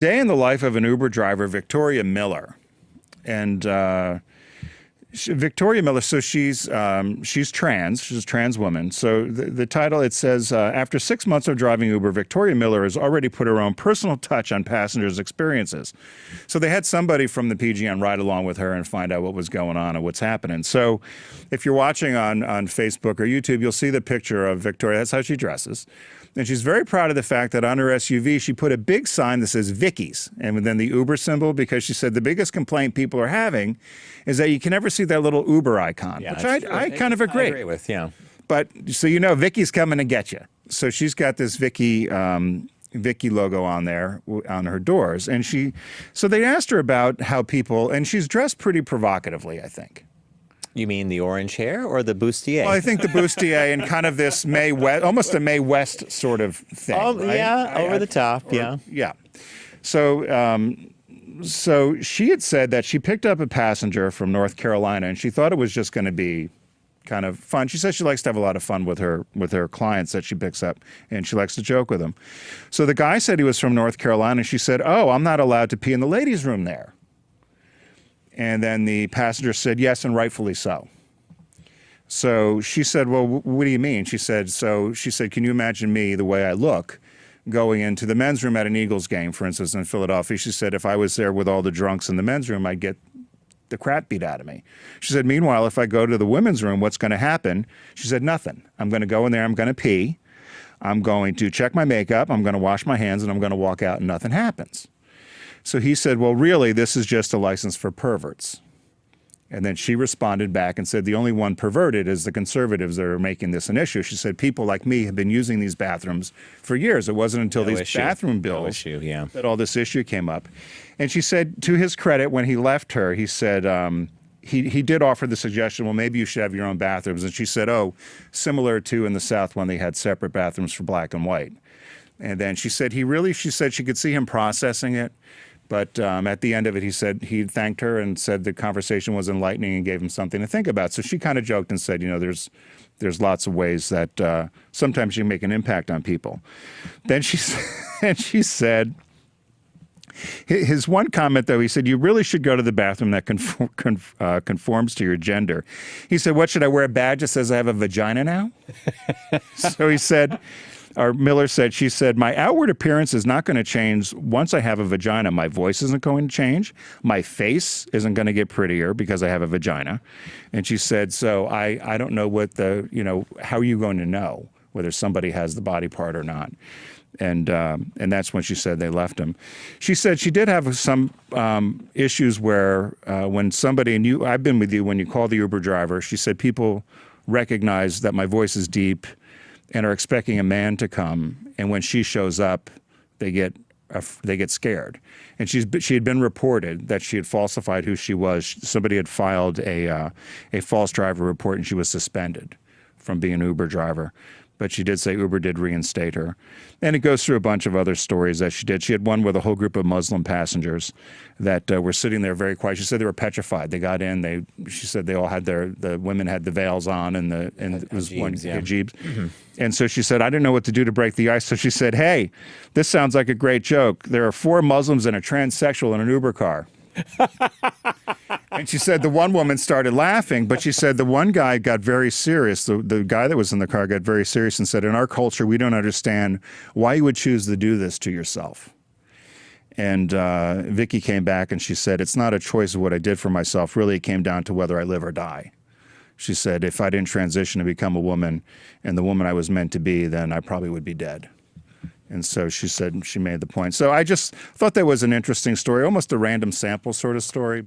Day in the life of an Uber driver, Victoria Miller. And Victoria Miller, so she's trans. She's a trans woman. So the title, it says, after 6 months of driving Uber, Victoria Miller has already put her own personal touch on passengers' experiences. So they had somebody from the PGN ride along with her and find out what was going on and what's happening. So if you're watching on Facebook or YouTube, you'll see the picture of Victoria. That's how she dresses. And she's very proud of the fact that on her SUV, she put a big sign that says Vicky's and then the Uber symbol, because she said the biggest complaint people are having is that you can never see that little Uber icon, yeah, which I kind of agree. I agree with, yeah. But so you know, Vicky's coming to get you. So she's got this Vicky logo on there on her doors. And so they asked her about how people, and she's dressed pretty provocatively, I think. You mean the orange hair or the bustier? Well, I think the bustier and kind of this Mae West, almost a Mae West sort of thing. Oh, right? yeah, over the top, yeah. Yeah. So, so she had said that she picked up a passenger from North Carolina, and she thought it was just going to be kind of fun. She says she likes to have a lot of fun with her clients that she picks up, and she likes to joke with them. So the guy said he was from North Carolina, and she said, "Oh, I'm not allowed to pee in the ladies' room there." And then the passenger said, "Yes, and rightfully so." So she said, "Well, what do you mean?" She said, "Can you imagine me, the way I look, going into the men's room at an Eagles game, for instance, in Philadelphia?" She said, "If I was there with all the drunks in the men's room, I'd get the crap beat out of me." She said, "Meanwhile, if I go to the women's room, what's going to happen?" She said, "Nothing. I'm going to go in there, I'm going to pee, I'm going to check my makeup, I'm going to wash my hands, and I'm going to walk out and nothing happens." So he said, "Well, really, this is just a license for perverts." And then she responded back and said, "The only one perverted is the conservatives that are making this an issue." She said, "People like me have been using these bathrooms for years. It wasn't until bathroom bills that all this issue came up." And she said, to his credit, when he left her, he said, he did offer the suggestion, "Well, maybe you should have your own bathrooms." And she said, "Oh, similar to in the South when they had separate bathrooms for black and white." And then she said she could see him processing it. But at the end of it, he said he thanked her and said the conversation was enlightening and gave him something to think about. So she kind of joked and said, you know, there's lots of ways that sometimes you make an impact on people. Then she said, his one comment, though, he said, "You really should go to the bathroom that conforms to your gender." He said, "What, should I wear a badge that says I have a vagina now?" So he said, or Miller said, she said, "My outward appearance is not going to change once I have a vagina. My voice isn't going to change. My face isn't going to get prettier because I have a vagina." And she said, "So I don't know how are you going to know whether somebody has the body part or not?" And that's when she said they left him. She said she did have some issues where when somebody, and I've been with you, when you call the Uber driver, she said people recognize that my voice is deep and are expecting a man to come, and when she shows up, they get scared. And she had been reported that she had falsified who she was. Somebody had filed a false driver report, and she was suspended from being an Uber driver. But she did say Uber did reinstate her. And it goes through a bunch of other stories that she did. She had one with a whole group of Muslim passengers that were sitting there very quiet. She said they were petrified. They got in. She said they all had the women had the veils on and it was one hijabs. Mm-hmm. And so she said, "I didn't know what to do to break the ice." So she said, "Hey, this sounds like a great joke. There are 4 Muslims and a transsexual in an Uber car." And she said the one woman started laughing, but she said the one guy got very serious. The guy that was in the car got very serious and said, "In our culture, we don't understand why you would choose to do this to yourself." And Vicky came back and she said, "It's not a choice of what I did for myself. Really, it came down to whether I live or die." She said, "If I didn't transition to become a woman and the woman I was meant to be, then I probably would be dead." And so she said she made the point. So I just thought that was an interesting story, almost a random sample sort of story.